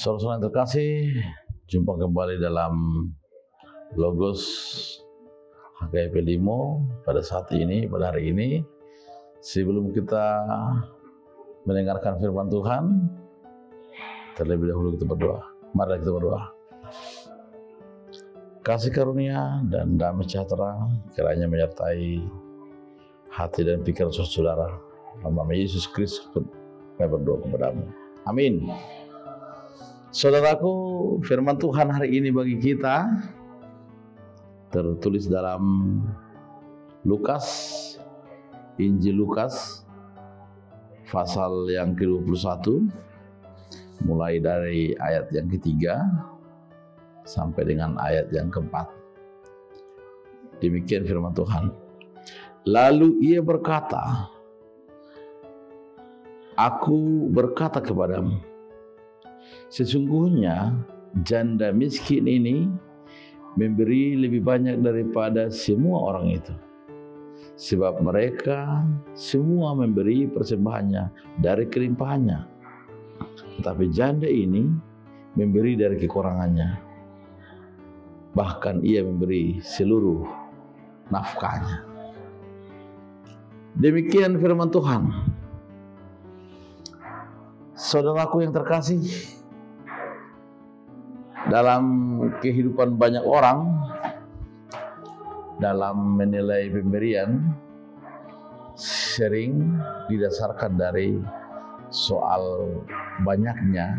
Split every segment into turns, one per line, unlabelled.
Saudara-saudara yang terkasih, jumpa kembali dalam Logos HKIP Limo pada saat ini, pada hari ini. Sebelum kita mendengarkan firman Tuhan, terlebih dahulu kita berdoa. Mari kita berdoa. Kasih karunia dan damai sejahtera kiranya menyertai hati dan pikiran saudara. Dalam nama Yesus Kristus kami berdoa kepadamu. Amin. Saudaraku, firman Tuhan hari ini bagi kita tertulis dalam Lukas, Injil Lukas, pasal yang ke-21, mulai dari ayat yang ketiga sampai dengan ayat yang keempat. Demikian firman Tuhan. Lalu ia berkata, "Aku berkata kepadamu, sesungguhnya janda miskin ini memberi lebih banyak daripada semua orang itu. Sebab mereka semua memberi persembahannya dari kelimpahannya. Tetapi janda ini memberi dari kekurangannya. Bahkan ia memberi seluruh nafkahnya." Demikian firman Tuhan. Saudaraku yang terkasih, dalam kehidupan banyak orang, dalam menilai pemberian sering didasarkan dari soal banyaknya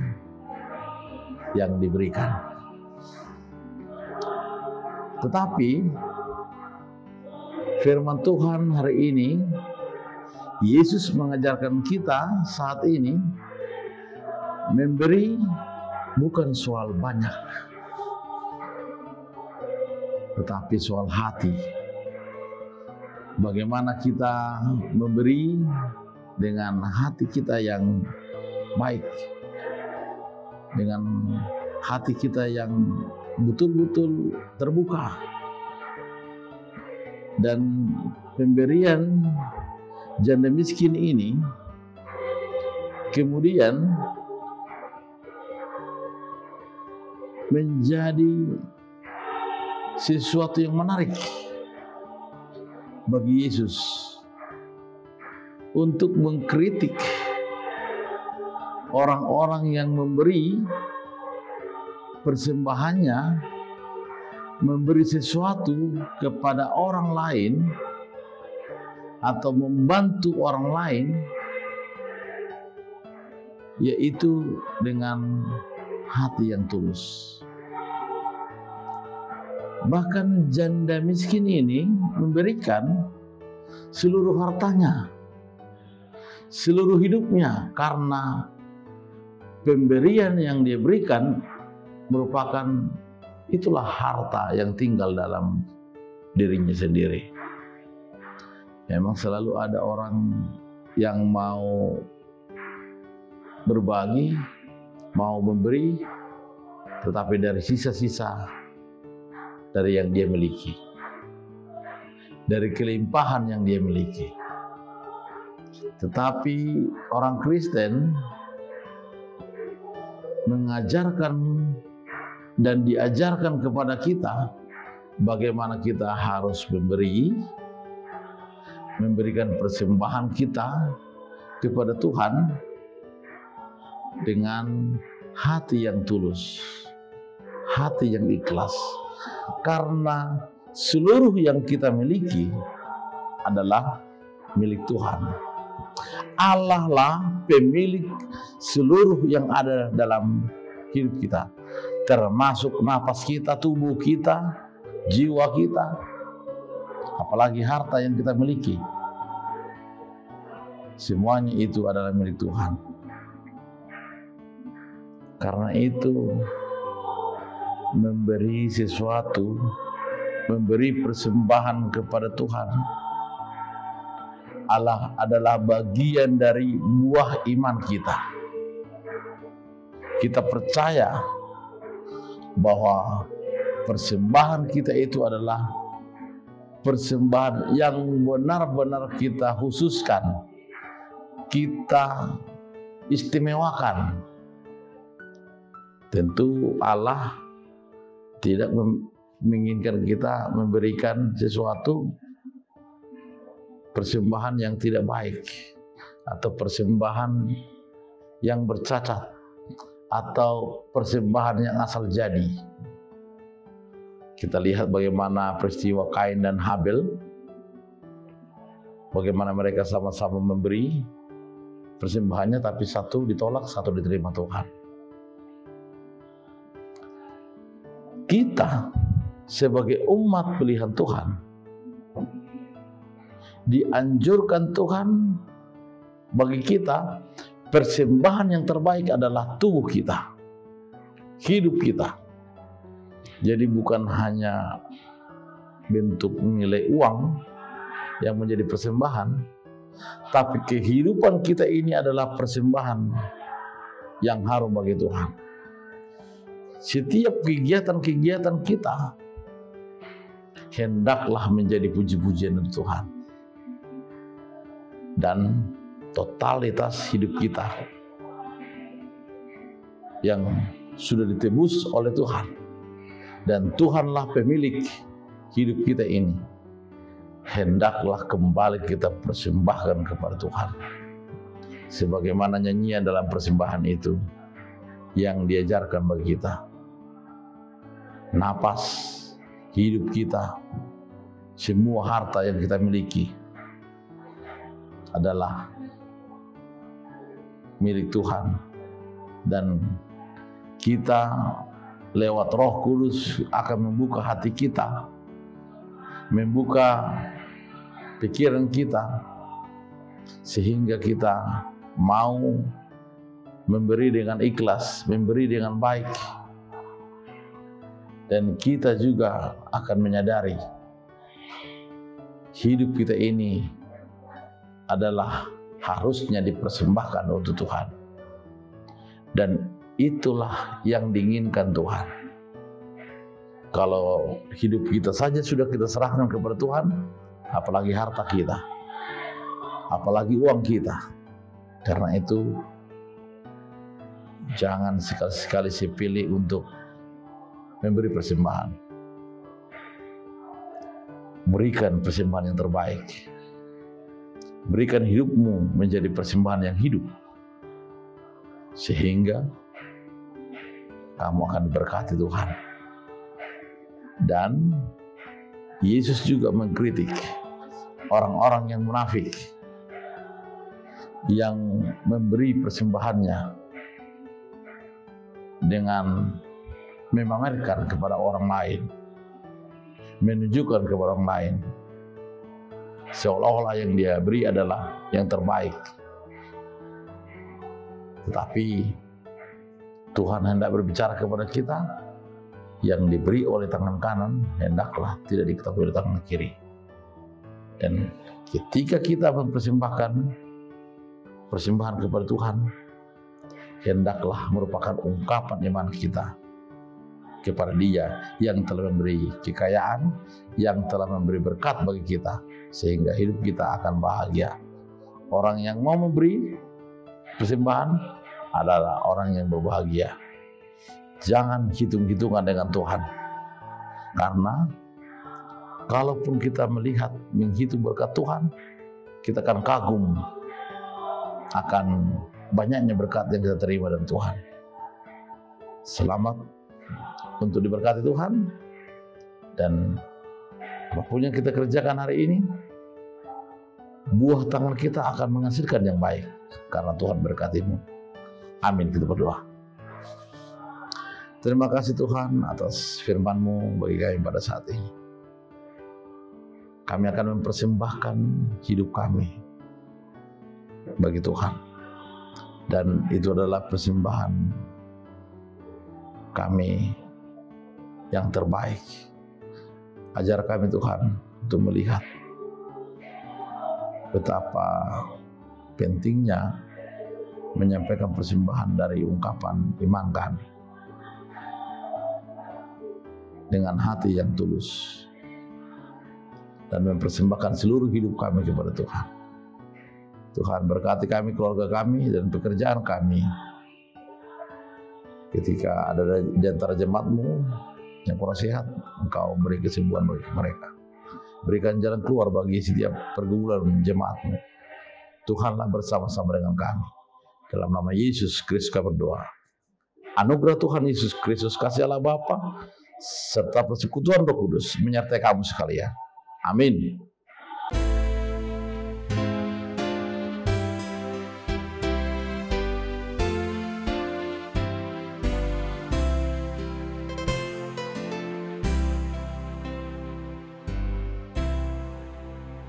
yang diberikan. Tetapi firman Tuhan hari ini, Yesus mengajarkan kita saat ini, memberi bukan soal banyak, tetapi soal hati. Bagaimana kita memberi dengan hati kita yang baik, dengan hati kita yang betul-betul terbuka. Dan pemberian janda miskin ini kemudian menjadi sesuatu yang menarik bagi Yesus untuk mengkritik orang-orang yang memberi persembahannya, memberi sesuatu kepada orang lain atau membantu orang lain, yaitu dengan hati yang tulus. Bahkan janda miskin ini memberikan seluruh hartanya, seluruh hidupnya, karena pemberian yang dia berikan merupakan itulah harta yang tinggal dalam dirinya sendiri. Memang selalu ada orang yang mau berbagi, mau memberi, tetapi dari sisa-sisa dari yang dia miliki, dari kelimpahan yang dia miliki. Tetapi orang Kristen mengajarkan dan diajarkan kepada kita bagaimana kita harus memberikan persembahan kita kepada Tuhan dengan hati yang tulus, hati yang ikhlas, karena seluruh yang kita miliki adalah milik Tuhan. Allah lah pemilik seluruh yang ada dalam hidup kita, termasuk napas kita, tubuh kita, jiwa kita, apalagi harta yang kita miliki. Semuanya itu adalah milik Tuhan. Karena itu, memberi sesuatu, memberi persembahan kepada Tuhan Allah adalah bagian dari buah iman kita. Kita percaya bahwa persembahan kita itu adalah persembahan yang benar-benar kita khususkan, kita istimewakan Tentu Allah tidak menginginkan kita memberikan sesuatu persembahan yang tidak baik, atau persembahan yang bercacat, atau persembahan yang asal jadi. Kita lihat bagaimana peristiwa Kain dan Habel, bagaimana mereka sama-sama memberi persembahannya, tapi satu ditolak, satu diterima Tuhan. Kita sebagai umat pilihan Tuhan dianjurkan Tuhan, bagi kita persembahan yang terbaik adalah tubuh kita, hidup kita. Jadi bukan hanya bentuk nilai uang yang menjadi persembahan, tapi kehidupan kita ini adalah persembahan yang harum bagi Tuhan. Setiap kegiatan-kegiatan kita hendaklah menjadi puji-pujian untuk Tuhan. Dan totalitas hidup kita yang sudah ditebus oleh Tuhan, dan Tuhanlah pemilik hidup kita ini, hendaklah kembali kita persembahkan kepada Tuhan. Sebagaimana nyanyian dalam persembahan itu yang diajarkan bagi kita. Napas hidup kita, semua harta yang kita miliki adalah milik Tuhan, dan kita lewat Roh Kudus akan membuka hati kita, membuka pikiran kita, sehingga kita mau memberi dengan ikhlas, memberi dengan baik. Dan kita juga akan menyadari hidup kita ini adalah harusnya dipersembahkan untuk Tuhan. Dan itulah yang diinginkan Tuhan. Kalau hidup kita saja sudah kita serahkan kepada Tuhan, apalagi harta kita, apalagi uang kita. Karena itu jangan sekali-sekali sepilih untuk memberi persembahan. Berikan persembahan yang terbaik. Berikan hidupmu menjadi persembahan yang hidup, sehingga kamu akan diberkati Tuhan. Dan Yesus juga mengkritik orang-orang yang munafik, yang memberi persembahannya dengan memamerkan kepada orang lain, menunjukkan kepada orang lain, seolah-olah yang dia beri adalah yang terbaik. Tetapi Tuhan hendak berbicara kepada kita, yang diberi oleh tangan kanan hendaklah tidak diketahui oleh tangan kiri. Dan ketika kita mempersembahkan persembahan kepada Tuhan, hendaklah merupakan ungkapan iman kita kepada Dia yang telah memberi kekayaan, yang telah memberi berkat bagi kita, sehingga hidup kita akan bahagia. Orang yang mau memberi persembahan adalah orang yang berbahagia. Jangan hitung-hitungan dengan Tuhan, karena kalaupun kita melihat, menghitung berkat Tuhan, kita akan kagum akan banyaknya berkat yang kita terima dari Tuhan. Selamat untuk diberkati Tuhan, dan apapun yang kita kerjakan hari ini, buah tangan kita akan menghasilkan yang baik, karena Tuhan berkatimu. Amin. Kita berdoa. Terima kasih Tuhan atas firman-Mu bagi kami pada saat ini. Kami akan mempersembahkan hidup kami bagi Tuhan, dan itu adalah persembahan kami yang terbaik. Ajar kami Tuhan untuk melihat betapa pentingnya menyampaikan persembahan dari ungkapan iman kami dengan hati yang tulus, dan mempersembahkan seluruh hidup kami kepada Tuhan. Tuhan berkati kami, keluarga kami, dan pekerjaan kami. ketika ada di antara jemaatmu yang kurang sehat, Engkau beri kesembuhan bagi mereka. Berikan jalan keluar bagi setiap pergumulan jemaatmu. Tuhanlah bersama-sama dengan kami. Dalam nama Yesus Kristus kami berdoa. Anugerah Tuhan Yesus Kristus, kasih Allah Bapa, serta persekutuan Roh Kudus menyertai kamu sekalian. Amin.